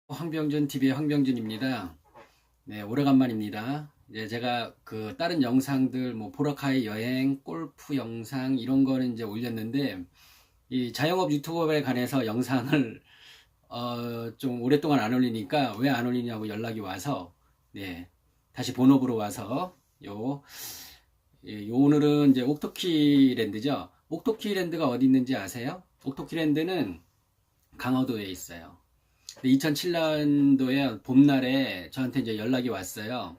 황병준 TV의 황병준입니다. 네, 오래간만입니다. 이제 제가 그 다른 영상들 뭐 보라카이 여행, 골프 영상 이런 거는 이제 올렸는데 이 자영업 유튜버에 관해서 영상을 좀 오랫동안 안 올리니까 왜 안 올리냐고 연락이 와서 네, 다시 본업으로 와서 오늘은 이제 옥토키랜드죠. 옥토키랜드가 어디 있는지 아세요? 옥토키랜드는 강화도에 있어요. 2007년도에 봄날에 저한테 이제 연락이 왔어요.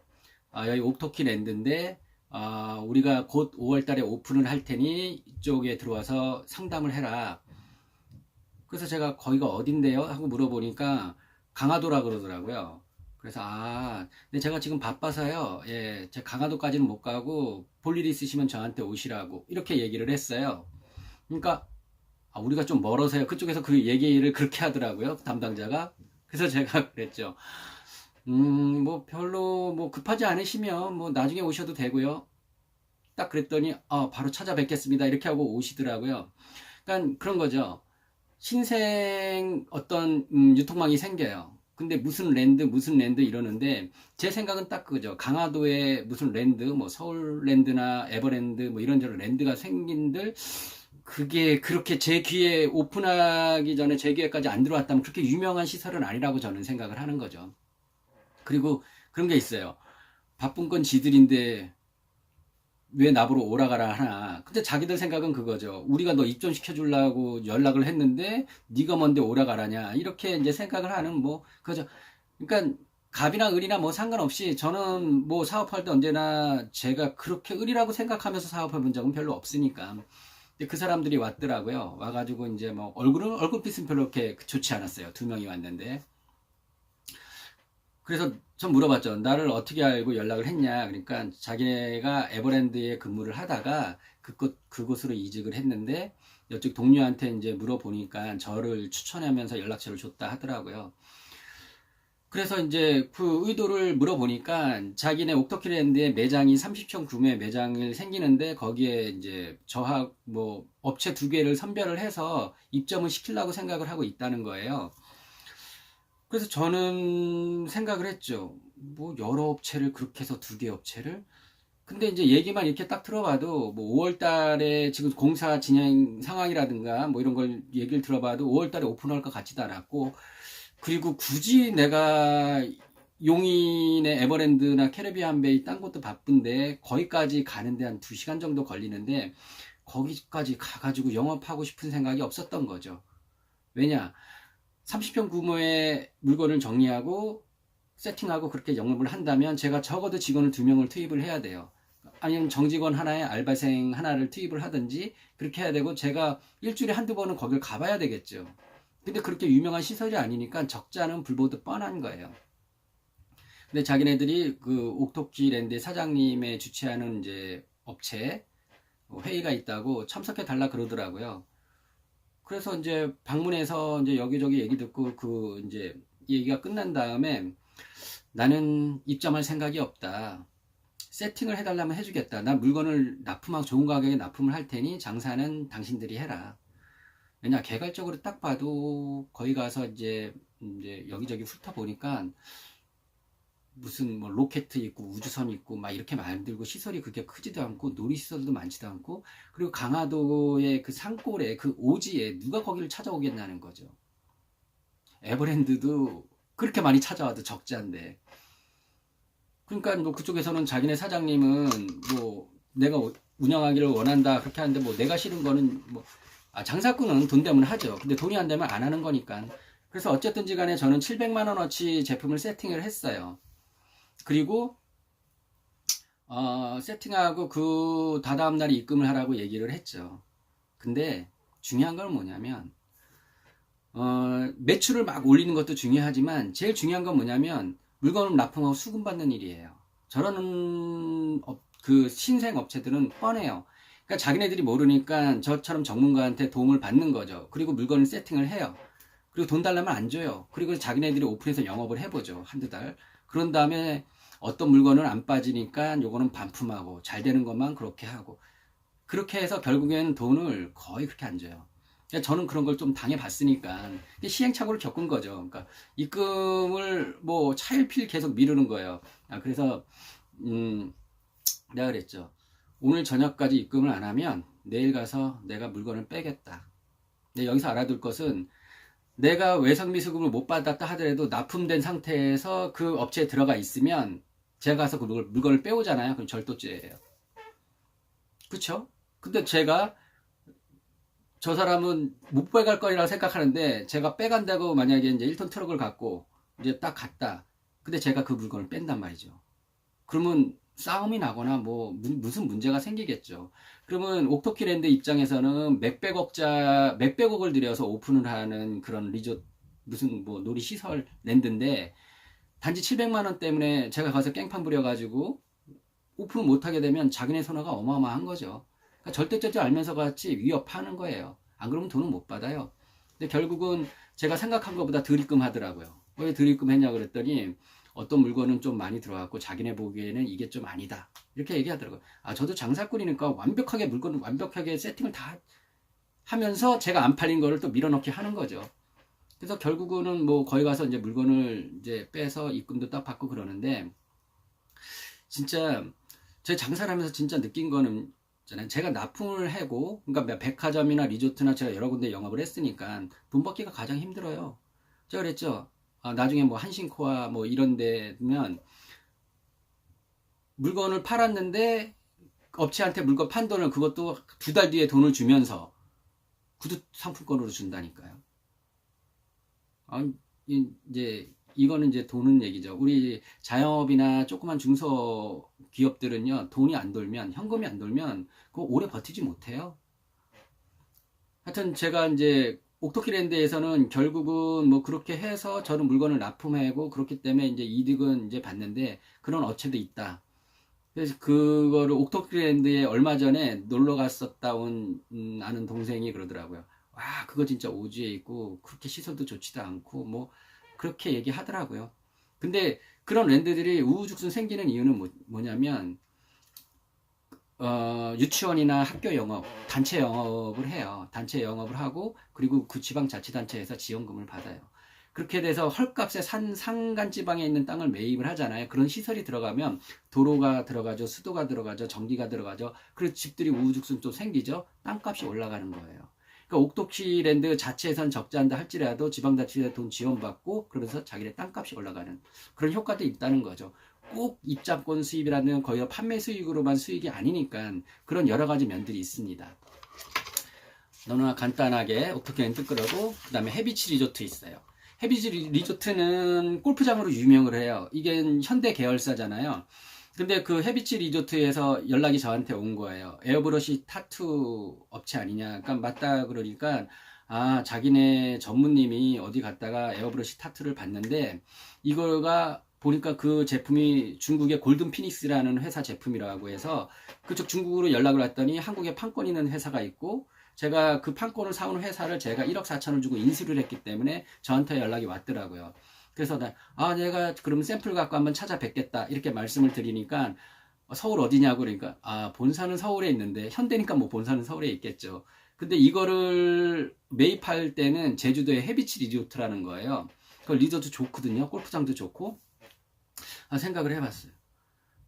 여기 옥토키 랜드인데, 우리가 곧 5월 달에 오픈을 할 테니 이쪽에 들어와서 상담을 해라. 그래서 제가 거기가 어딘데요? 하고 물어보니까 강화도라 그러더라고요. 그래서, 근데 제가 지금 바빠서요. 예, 제가 강화도까지는 못 가고 볼 일 있으시면 저한테 오시라고 이렇게 얘기를 했어요. 그러니까 우리가 좀 멀어서요. 그쪽에서 그 얘기를 그렇게 하더라고요. 담당자가. 그래서 제가 그랬죠. 뭐 별로 뭐 급하지 않으시면 뭐 나중에 오셔도 되고요. 딱 그랬더니 바로 찾아뵙겠습니다. 이렇게 하고 오시더라고요. 그러니까 그런 거죠. 신생 어떤 유통망이 생겨요. 근데 무슨 랜드 이러는데 제 생각은 딱 그거죠. 강화도에 무슨 랜드, 뭐 서울랜드나 에버랜드 뭐 이런저런 랜드가 생긴들 그게 그렇게 제 귀에 오픈하기 전에 제 귀에까지 안 들어왔다면 그렇게 유명한 시설은 아니라고 저는 생각을 하는 거죠. 그리고 그런 게 있어요. 바쁜 건 지들인데 왜 나보러 오라 가라 하나. 근데 자기들 생각은 그거죠. 우리가 너 입점시켜 주려고 연락을 했는데 네가 뭔데 오라 가라냐. 이렇게 이제 생각을 하는 뭐 그죠. 그러니까 갑이나 을이나 뭐 상관없이 저는 뭐 사업할 때 언제나 제가 그렇게 을이라고 생각하면서 사업해 본 적은 별로 없으니까. 근데 그 사람들이 왔더라고요. 와가지고 이제 뭐 얼굴빛은 별로 그렇게 좋지 않았어요. 두 명이 왔는데. 그래서 전 물어봤죠. 나를 어떻게 알고 연락을 했냐. 그러니까 자기네가 에버랜드에 근무를 하다가 그곳으로 이직을 했는데 이쪽 동료한테 이제 물어보니까 저를 추천하면서 연락처를 줬다 하더라고요. 그래서 이제 그 의도를 물어보니까 자기네 옥토키랜드에 매장이 30층 구매 매장을 생기는데 거기에 이제 저하고 뭐 업체 두 개를 선별을 해서 입점을 시키려고 생각을 하고 있다는 거예요. 그래서 저는 생각을 했죠. 뭐 여러 업체를 그렇게 해서 두 개 업체를? 근데 이제 얘기만 이렇게 딱 들어봐도 뭐 5월 달에 지금 공사 진행 상황이라든가 뭐 이런 걸 얘기를 들어봐도 5월 달에 오픈할 것 같지도 않았고 그리고 굳이 내가 용인의 에버랜드나 캐리비안 베이 딴 곳도 바쁜데 거기까지 가는데 한 2시간 정도 걸리는데 거기까지 가가지고 영업하고 싶은 생각이 없었던 거죠. 왜냐? 30평 규모의 물건을 정리하고 세팅하고 그렇게 영업을 한다면 제가 적어도 직원을 2명을 투입을 해야 돼요. 아니면 정직원 하나에 알바생 하나를 투입을 하든지 그렇게 해야 되고 제가 일주일에 한두 번은 거길 가봐야 되겠죠. 근데 그렇게 유명한 시설이 아니니까 적자는 불보듯 뻔한 거예요. 근데 자기네들이 그 옥토키 랜드 사장님의 주최하는 이제 업체 회의가 있다고 참석해 달라 그러더라고요. 그래서 이제 방문해서 이제 여기저기 얘기 듣고 그 이제 얘기가 끝난 다음에 나는 입점할 생각이 없다. 세팅을 해달라면 해주겠다. 난 물건을 납품하고 좋은 가격에 납품을 할 테니 장사는 당신들이 해라. 왜냐 개괄적으로 딱 봐도 거기 가서 이제 여기저기 훑어보니까 무슨 뭐 로켓 있고 우주선 있고 막 이렇게 만들고 시설이 그렇게 크지도 않고 놀이시설도 많지도 않고 그리고 강화도의 그 산골에 그 오지에 누가 거기를 찾아오겠냐는 거죠. 에버랜드도 그렇게 많이 찾아와도 적자인데 그러니까 뭐 그쪽에서는 자기네 사장님은 뭐 내가 운영하기를 원한다 그렇게 하는데 뭐 내가 싫은 거는 뭐 장사꾼은 돈 되면 하죠. 근데 돈이 안 되면 안 하는 거니까. 그래서 어쨌든지 간에 저는 700만 원어치 제품을 세팅을 했어요. 그리고 세팅하고 그 다다음 날 입금을 하라고 얘기를 했죠. 근데 중요한 건 뭐냐면 매출을 막 올리는 것도 중요하지만 제일 중요한 건 뭐냐면 물건을 납품하고 수금받는 일이에요. 저런 그 신생 업체들은 뻔해요. 그러니까 자기네들이 모르니까 저처럼 전문가한테 도움을 받는 거죠. 그리고 물건을 세팅을 해요. 그리고 돈 달라면 안 줘요. 그리고 자기네들이 오픈해서 영업을 해보죠. 한두 달. 그런 다음에 어떤 물건은 안 빠지니까 요거는 반품하고 잘 되는 것만 그렇게 하고 그렇게 해서 결국에는 돈을 거의 그렇게 안 줘요. 그러니까 저는 그런 걸 좀 당해봤으니까 시행착오를 겪은 거죠. 그러니까 입금을 뭐 차일피일 계속 미루는 거예요. 그래서 내가 그랬죠. 오늘 저녁까지 입금을 안 하면 내일 가서 내가 물건을 빼겠다. 근데 여기서 알아둘 것은 내가 외상비수금을 못 받았다 하더라도 납품된 상태에서 그 업체에 들어가 있으면 제가 가서 그 물건을 빼오잖아요. 그럼 절도죄예요. 그쵸? 근데 제가 저 사람은 못 빼갈 거리라고 생각하는데 제가 빼간다고 만약에 이제 1톤 트럭을 갖고 이제 딱 갔다. 근데 제가 그 물건을 뺀단 말이죠. 그러면 싸움이 나거나 뭐 무슨 문제가 생기겠죠. 그러면 옥토키랜드 입장에서는 몇백억을 들여서 오픈을 하는 그런 리조트 무슨 뭐 놀이시설 랜드인데 단지 700만 원 때문에 제가 가서 깽판 부려가지고 오픈을 못하게 되면 자기네 손해가 어마어마한 거죠. 그러니까 절대죄지 알면서 같이 위협하는 거예요. 안 그러면 돈은 못 받아요. 근데 결국은 제가 생각한 것보다 덜 입금하더라고요. 왜 덜 입금했냐 그랬더니 어떤 물건은 좀 많이 들어갔고 자기네 보기에는 이게 좀 아니다. 이렇게 얘기하더라고요. 저도 장사꾼이니까 완벽하게 물건을 완벽하게 세팅을 다 하면서 제가 안 팔린 거를 또 밀어넣기 하는 거죠. 그래서 결국은 뭐 거기 가서 이제 물건을 이제 빼서 입금도 딱 받고 그러는데 진짜 제 장사를 하면서 진짜 느낀 거는 제가 납품을 하고 그러니까 백화점이나 리조트나 제가 여러 군데 영업을 했으니까 돈 받기가 가장 힘들어요. 제가 그랬죠. 나중에 뭐 한신코아 뭐 이런 데면 물건을 팔았는데 업체한테 물건 판 돈을 그것도 2달 뒤에 돈을 주면서 구두 상품권으로 준다니까요. 이제 이거는 이제 도는 얘기죠. 우리 자영업이나 조그만 중소기업들은요, 돈이 안 돌면, 현금이 안 돌면, 그거 오래 버티지 못해요. 하여튼 제가 이제 옥토키랜드에서는 결국은 뭐 그렇게 해서 저는 물건을 납품하고 그렇기 때문에 이제 이득은 이제 받는데 그런 업체도 있다. 그래서 그거를 옥토키랜드에 얼마 전에 놀러 갔었다 온 아는 동생이 그러더라고요. 와, 그거 진짜 오지에 있고 그렇게 시설도 좋지도 않고 뭐 그렇게 얘기하더라고요. 근데 그런 랜드들이 우후죽순 생기는 이유는 뭐냐면 유치원이나 학교 영업, 단체 영업을 해요. 단체 영업을 하고 그리고 그 지방자치단체에서 지원금을 받아요. 그렇게 돼서 헐값에 산간 지방에 있는 땅을 매입을 하잖아요. 그런 시설이 들어가면 도로가 들어가죠, 수도가 들어가죠, 전기가 들어가죠. 그래서 집들이 우후죽순 또 생기죠. 땅값이 올라가는 거예요. 그러니까 옥토키랜드 자체에선 적자한다 할지라도 지방자치에 돈 지원받고 그러면서 자기네 땅값이 올라가는 그런 효과도 있다는 거죠. 꼭 입장권 수입이라는 거의 판매 수익으로만 수익이 아니니까 그런 여러 가지 면들이 있습니다. 너무나 간단하게 옥토키랜드 끌어고 그 다음에 해비치 리조트 있어요. 해비치 리조트는 골프장으로 유명을 해요. 이게 현대 계열사잖아요. 근데 그 해비치 리조트에서 연락이 저한테 온 거예요. 에어브러시 타투 업체 아니냐. 그러니까 맞다 그러니까 자기네 전무님이 어디 갔다가 에어브러시 타투를 봤는데 이거가 보니까 그 제품이 중국의 골든 피닉스라는 회사 제품이라고 해서 그쪽 중국으로 연락을 왔더니 한국에 판권 있는 회사가 있고 제가 그 판권을 사온 회사를 제가 1억 4천을 주고 인수를 했기 때문에 저한테 연락이 왔더라고요. 그래서 내가 그럼 샘플 갖고 한번 찾아뵙겠다 이렇게 말씀을 드리니까 서울 어디냐고 그러니까 본사는 서울에 있는데 현대니까 뭐 본사는 서울에 있겠죠. 근데 이거를 매입할 때는 제주도의 해비치 리조트라는 거예요. 그 리조트 좋거든요. 골프장도 좋고. 생각을 해봤어요.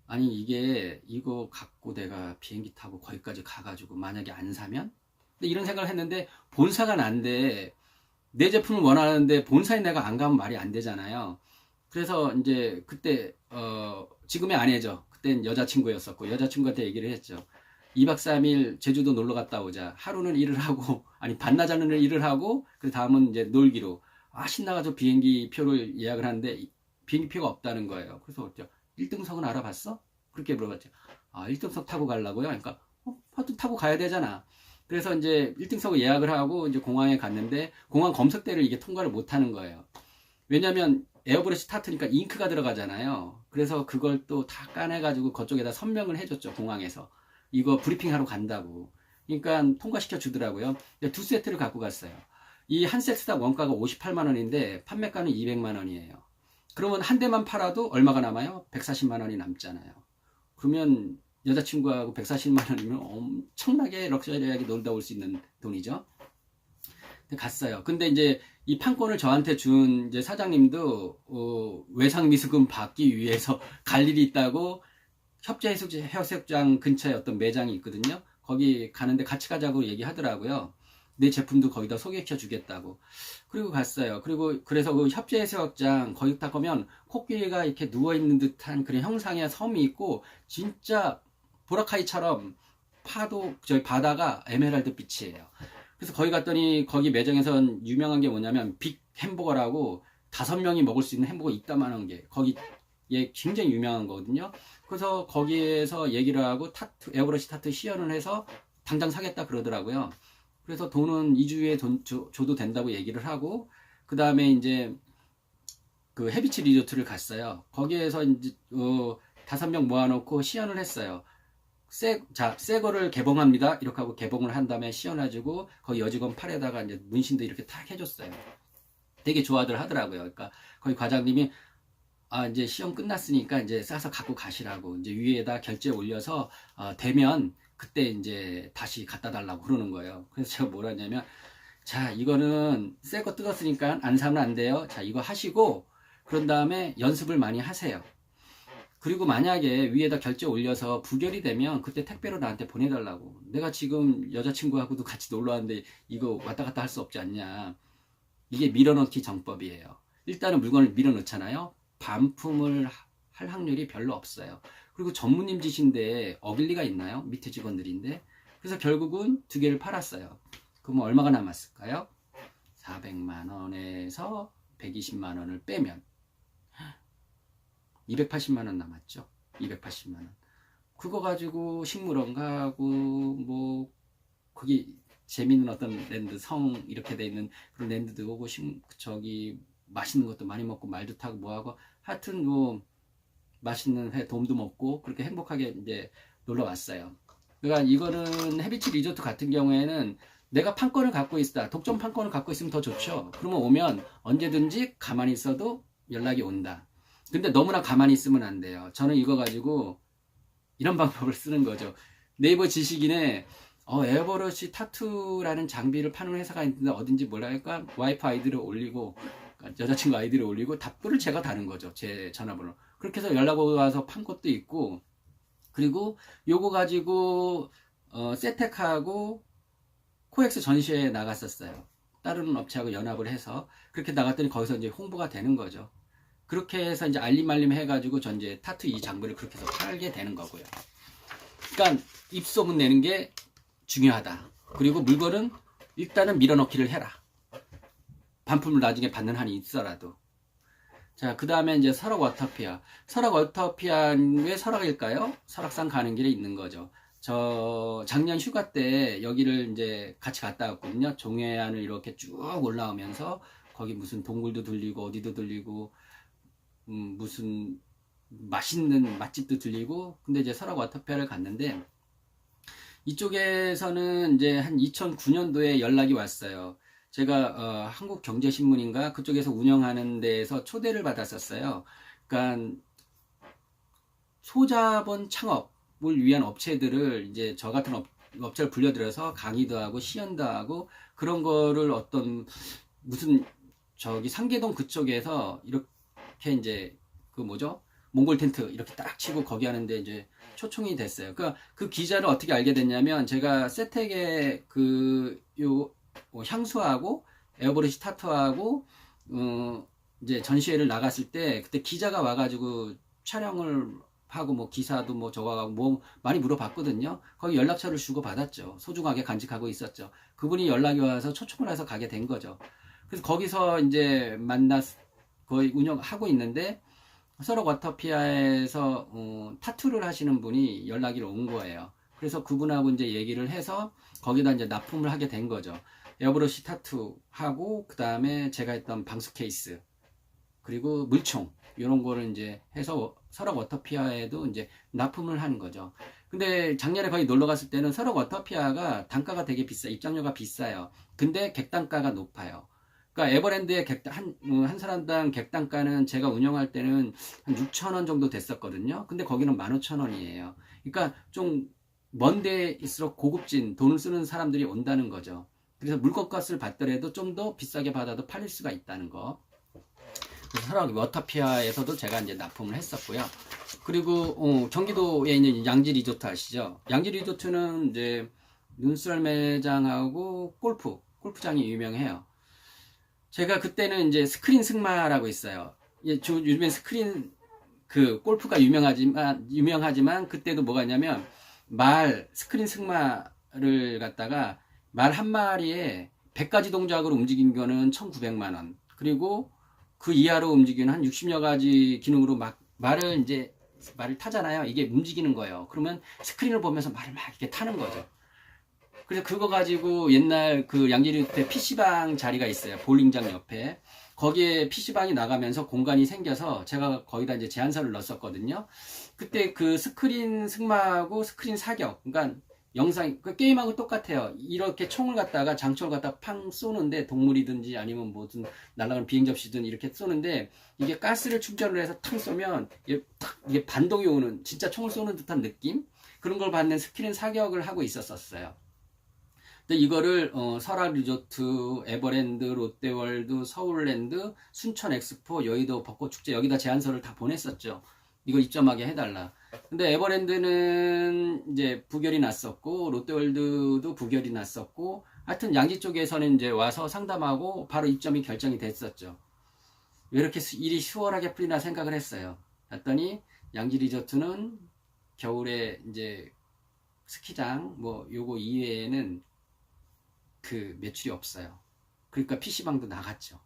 아니 이거 갖고 내가 비행기 타고 거기까지 가가지고 만약에 안 사면? 근데 이런 생각을 했는데 본사가 난데 내 제품을 원하는데 본사에 내가 안 가면 말이 안 되잖아요. 그래서 이제 그때 지금의 아내죠. 그땐 여자친구였었고 여자친구한테 얘기를 했죠. 2박 3일 제주도 놀러 갔다 오자. 하루는 일을 하고 아니 반나절은 일을 하고 그 다음은 이제 놀기로. 신나가지고 비행기 표를 예약을 하는데 비행기 표가 없다는 거예요. 그래서 1등석은 알아봤어? 그렇게 물어봤죠. 1등석 타고 가려고요? 그러니까 하여튼 타고 가야 되잖아. 그래서 이제 1등석을 예약을 하고 이제 공항에 갔는데 공항 검색대를 이게 통과를 못 하는 거예요. 왜냐면 에어브러시 타투니까 잉크가 들어가잖아요. 그래서 그걸 또 다 까내가지고 그쪽에다 선명을 해줬죠. 공항에서. 이거 브리핑하러 간다고. 그러니까 통과시켜 주더라고요. 2세트를 갖고 갔어요. 이 한 세트당 원가가 58만 원인데 판매가는 200만 원이에요. 그러면 한 대만 팔아도 얼마가 남아요? 140만 원이 남잖아요. 그러면 여자친구하고 140만 원이면 엄청나게 럭셔리하게 놀다 올 수 있는 돈이죠. 갔어요. 근데 이제 이 판권을 저한테 준 이제 사장님도 외상미수금 받기 위해서 갈 일이 있다고 협재해수욕장 근처에 어떤 매장이 있거든요. 거기 가는데 같이 가자고 얘기하더라고요. 내 제품도 거기다 소개시켜 주겠다고. 그리고 갔어요. 그리고 그래서 그 협재해수욕장 거기 딱 가면 코끼리가 이렇게 누워있는 듯한 그런 형상의 섬이 있고 진짜 보라카이처럼 파도 저희 바다가 에메랄드 빛이에요. 그래서 거기 갔더니 거기 매장에선 유명한 게 뭐냐면 빅 햄버거라고 5명이 먹을 수 있는 햄버거 이따만한 게 거기 예 굉장히 유명한 거거든요. 그래서 거기에서 얘기를 하고 에어브러시 타투 시연을 해서 당장 사겠다 그러더라고요. 그래서 돈은 2주에 줘도 된다고 얘기를 하고 그 다음에 이제 그 해비치 리조트를 갔어요. 거기에서 이제 5명 모아놓고 시연을 했어요. 새 거를 개봉합니다. 이렇게 하고 개봉을 한 다음에 씌워가지고 거기 여직원 팔에다가 이제 문신도 이렇게 탁 해줬어요. 되게 좋아들 하더라고요. 그러니까 거기 과장님이 이제 시험 끝났으니까 이제 싸서 갖고 가시라고 이제 위에다 결제 올려서 되면 그때 이제 다시 갖다 달라고 그러는 거예요. 그래서 제가 뭐라 했냐면 자 이거는 새 거 뜯었으니까 안 사면 안 돼요. 자 이거 하시고 그런 다음에 연습을 많이 하세요. 그리고 만약에 위에다 결제 올려서 부결이 되면 그때 택배로 나한테 보내달라고. 내가 지금 여자친구하고도 같이 놀러 왔는데 이거 왔다 갔다 할 수 없지 않냐. 이게 밀어넣기 정법이에요. 일단은 물건을 밀어넣잖아요. 반품을 할 확률이 별로 없어요. 그리고 전무님 짓인데 어길 리가 있나요? 밑에 직원들인데. 그래서 결국은 2개를 팔았어요. 그럼 얼마가 남았을까요? 400만 원에서 120만 원을 빼면 280만 원 남았죠. 280만 원. 그거 가지고 식물원 가고 뭐 거기 재밌는 어떤 랜드 성 이렇게 돼 있는 그런 랜드도 오고 저기 맛있는 것도 많이 먹고 말도 타고 뭐 하고 하여튼 뭐 맛있는 회 돔도 먹고 그렇게 행복하게 이제 놀러 왔어요. 그러니까 이거는 해비치 리조트 같은 경우에는 내가 판권을 갖고 있다. 독점 판권을 갖고 있으면 더 좋죠. 그러면 오면 언제든지 가만히 있어도 연락이 온다. 근데 너무나 가만히 있으면 안 돼요. 저는 이거 가지고 이런 방법을 쓰는 거죠. 네이버 지식인에 에어브러시 타투라는 장비를 파는 회사가 있는데 어딘지 몰라니까 와이프 아이디를 올리고 여자친구 아이디를 올리고 답글을 제가 다는 거죠. 제 전화번호. 그렇게 해서 연락 와서 판 것도 있고 그리고 요거 가지고 세텍하고 코엑스 전시회에 나갔었어요. 다른 업체하고 연합을 해서 그렇게 나갔더니 거기서 이제 홍보가 되는 거죠. 그렇게 해서 이제 알림말림 해가지고 전 이제 타투 이 장비를 그렇게 해서 팔게 되는 거고요. 그러니까 입소문 내는 게 중요하다. 그리고 물건은 일단은 밀어넣기를 해라. 반품을 나중에 받는 한이 있어라도. 자, 그 다음에 이제 설악 워터피아. 설악 워터피아 왜 설악일까요? 설악산 가는 길에 있는 거죠. 저 작년 휴가 때 여기를 이제 같이 갔다 왔거든요. 종해안을 이렇게 쭉 올라오면서 거기 무슨 동굴도 들리고 어디도 들리고 무슨 맛있는 맛집도 들리고 근데 이제 설악 워터피아를 갔는데 이쪽에서는 이제 한 2009년도에 연락이 왔어요. 제가 한국경제신문인가 그쪽에서 운영하는 데에서 초대를 받았었어요. 그러니까 소자본 창업을 위한 업체들을 이제 저 같은 업체를 불려들여서 강의도 하고 시연도 하고 그런 거를 어떤 무슨 저기 상계동 그쪽에서 이렇게 이제 그 뭐죠? 몽골 텐트 이렇게 딱 치고 거기 하는데 이제 초청이 됐어요. 그러니까 그 기자를 어떻게 알게 됐냐면 제가 세텍의 향수하고 에어브러시 타투하고 이제 전시회를 나갔을 때 그때 기자가 와가지고 촬영을 하고 뭐 기사도 뭐 적어가고 뭐 많이 물어봤거든요. 거기 연락처를 주고 받았죠. 소중하게 간직하고 있었죠. 그분이 연락이 와서 초청을 해서 가게 된 거죠. 그래서 거기서 이제 거의 운영하고 있는데 설악 워터피아에서 타투를 하시는 분이 연락이 온 거예요. 그래서 그분하고 이제 얘기를 해서 거기다 이제 납품을 하게 된 거죠. 에어브러시 타투 하고 그 다음에 제가 했던 방수 케이스 그리고 물총 이런 거를 이제 해서 설악 워터피아에도 이제 납품을 하는 거죠. 근데 작년에 거기 놀러 갔을 때는 설악 워터피아가 단가가 되게 입장료가 비싸요. 근데 객단가가 높아요. 그러니까 에버랜드의 한 사람당 객단가는 제가 운영할 때는 한 6,000원 정도 됐었거든요. 근데 거기는 15,000원이에요. 그러니까 좀 먼 데일수록 고급진 돈을 쓰는 사람들이 온다는 거죠. 그래서 물건값을 받더라도 좀 더 비싸게 받아도 팔릴 수가 있다는 거. 그래서 설악 워터피아에서도 제가 이제 납품을 했었고요. 그리고 경기도에 있는 양지 리조트 아시죠? 양지 리조트는 이제 눈썰 매장하고 골프장이 유명해요. 제가 그때는 이제 스크린 승마라고 있어요. 요즘에 스크린 그 골프가 유명하지만 그때도 뭐가 있냐면 스크린 승마를 갖다가 말 한 마리에 100가지 동작으로 움직인 거는 1,900만 원. 그리고 그 이하로 움직이는 한 60여 가지 기능으로 말을 타잖아요. 이게 움직이는 거예요. 그러면 스크린을 보면서 말을 막 이렇게 타는 거죠. 그래서 그거 가지고 옛날 그 양지리조트에 PC방 자리가 있어요. 볼링장 옆에. 거기에 PC방이 나가면서 공간이 생겨서 제가 거기다 이제 제안서를 넣었었거든요. 그때 그 스크린 승마하고 스크린 사격, 그러니까 그 게임하고 똑같아요. 이렇게 장총을 갖다가 팡 쏘는데, 동물이든지 아니면 뭐든 날아가는 비행 접시든 이렇게 쏘는데, 이게 가스를 충전을 해서 탕 쏘면 이게 반동이 오는, 진짜 총을 쏘는 듯한 느낌? 그런 걸 받는 스크린 사격을 하고 있었어요. 근데 이거를 설악 리조트, 에버랜드, 롯데월드, 서울랜드, 순천 엑스포, 여의도 벚꽃축제 여기다 제안서를 다 보냈었죠. 이거 입점하게 해달라. 근데 에버랜드는 이제 부결이 났었고, 롯데월드도 부결이 났었고, 하여튼 양지 쪽에서는 이제 와서 상담하고 바로 입점이 결정이 됐었죠. 왜 이렇게 일이 수월하게 풀리나 생각을 했어요. 봤더니 양지 리조트는 겨울에 이제 스키장 요거 이외에는 그 매출이 없어요. 그러니까 PC방도 나갔죠.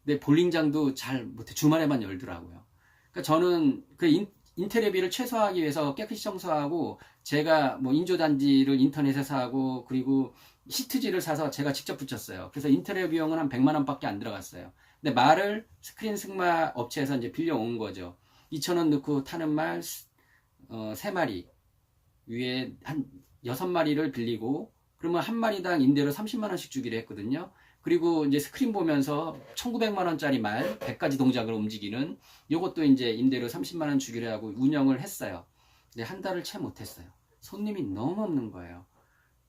근데 볼링장도 잘 못해. 주말에만 열더라고요. 그러니까 저는 그 인테리어비를 최소화하기 위해서 깨끗이 청소하고, 제가 인조단지를 인터넷에서 하고, 그리고 시트지를 사서 제가 직접 붙였어요. 그래서 인테리어 비용은 한 100만 원밖에 안 들어갔어요. 근데 말을 스크린 승마 업체에서 이제 빌려온 거죠. 2,000원 넣고 타는 말 3마리 위에 한 6마리를 빌리고, 그러면 한 마리당 임대료 30만 원씩 주기로 했거든요. 그리고 이제 스크린 보면서 1,900만 원짜리 말 100가지 동작을 움직이는 요것도 이제 임대료 30만 원 주기로 하고 운영을 했어요. 근데 한 달을 채 못했어요. 손님이 너무 없는 거예요.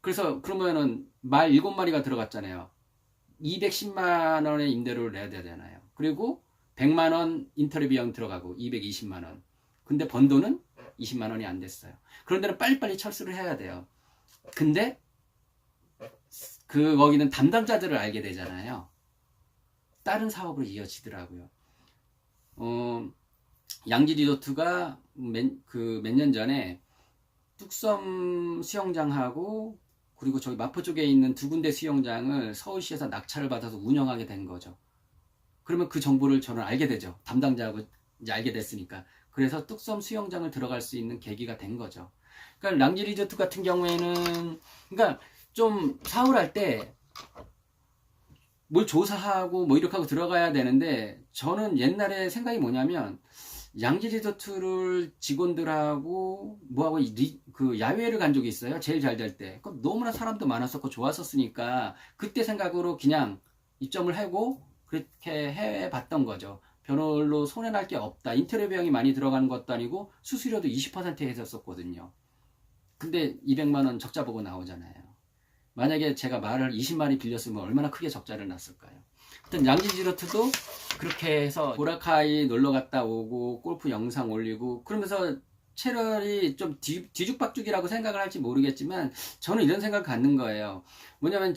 그래서 그러면은 말 7마리가 들어갔잖아요. 210만 원의 임대료를 내야 되잖아요. 그리고 100만 원 인터뷰 비용 들어가고 220만 원. 근데 번 돈은 20만 원이 안 됐어요. 그런 데는 빨리빨리 철수를 해야 돼요. 근데 거기는 담당자들을 알게 되잖아요. 다른 사업으로 이어지더라고요. 양지 리조트가 몇 년 전에 뚝섬 수영장하고 그리고 저기 마포 쪽에 있는 2군데 수영장을 서울시에서 낙찰을 받아서 운영하게 된 거죠. 그러면 그 정보를 저는 알게 되죠. 담당자하고 이제 알게 됐으니까. 그래서 뚝섬 수영장을 들어갈 수 있는 계기가 된 거죠. 그러니까 양지 리조트 같은 경우에는, 그러니까 좀 사업을 할 때 뭘 조사하고 이렇게 하고 들어가야 되는데, 저는 옛날에 생각이 뭐냐면, 양지 리조트를 직원들하고 그 야외를 간 적이 있어요. 제일 잘 될 때. 너무나 사람도 많았었고 좋았었으니까 그때 생각으로 그냥 입점을 하고 그렇게 해봤던 거죠. 별로 손해날 게 없다. 인테리어 비용이 많이 들어가는 것도 아니고 수수료도 20% 했었거든요. 근데 200만 원 적자 보고 나오잖아요. 만약에 제가 말을 20마리 빌렸으면 얼마나 크게 적자를 났을까요? 하여튼 양지 리조트도 그렇게 해서 보라카이 놀러 갔다 오고 골프 영상 올리고 그러면서 채널이 좀 뒤죽박죽이라고 생각을 할지 모르겠지만 저는 이런 생각을 갖는 거예요. 뭐냐면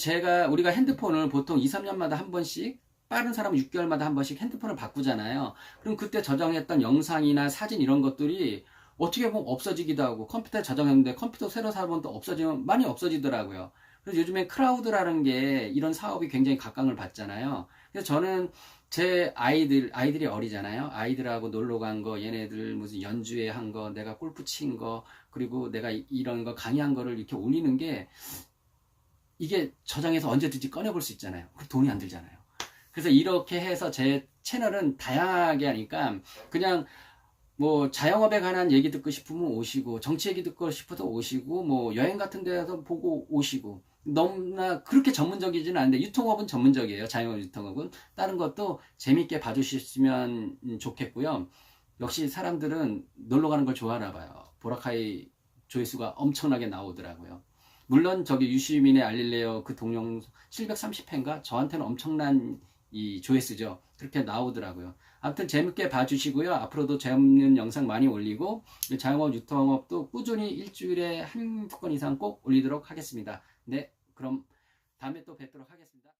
우리가 핸드폰을 보통 2, 3년마다 한 번씩, 빠른 사람은 6개월마다 한 번씩 핸드폰을 바꾸잖아요. 그럼 그때 저장했던 영상이나 사진 이런 것들이 어떻게 보면 없어지기도 하고, 컴퓨터에 저장했는데 컴퓨터 새로 사면 또 없어지면 많이 없어지더라고요. 그래서 요즘에 클라우드라는 게 이런 사업이 굉장히 각광을 받잖아요. 그래서 저는 제 아이들이 어리잖아요. 아이들하고 놀러 간 거, 얘네들 무슨 연주회 한 거, 내가 골프 친 거, 그리고 내가 이런 거 강의한 거를 이렇게 올리는 게, 이게 저장해서 언제든지 꺼내볼 수 있잖아요. 그럼 돈이 안 들잖아요. 그래서 이렇게 해서 제 채널은 다양하게 하니까, 그냥 자영업에 관한 얘기 듣고 싶으면 오시고, 정치 얘기 듣고 싶어도 오시고, 여행 같은 데서 보고 오시고, 너무나 그렇게 전문적이지는 않은데, 유통업은 전문적이에요. 자영업 유통업은. 다른 것도 재밌게 봐주셨으면 좋겠고요. 역시 사람들은 놀러 가는 걸 좋아하나 봐요. 보라카이 조회수가 엄청나게 나오더라고요. 물론 저기 유시민의 알릴레오 그 동영 730회인가 저한테는 엄청난 이 조회수죠. 그렇게 나오더라고요. 아무튼 재밌게 봐주시고요. 앞으로도 재밌는 영상 많이 올리고 자영업 유통업도 꾸준히 일주일에 한두 건 이상 꼭 올리도록 하겠습니다. 네, 그럼 다음에 또 뵙도록 하겠습니다.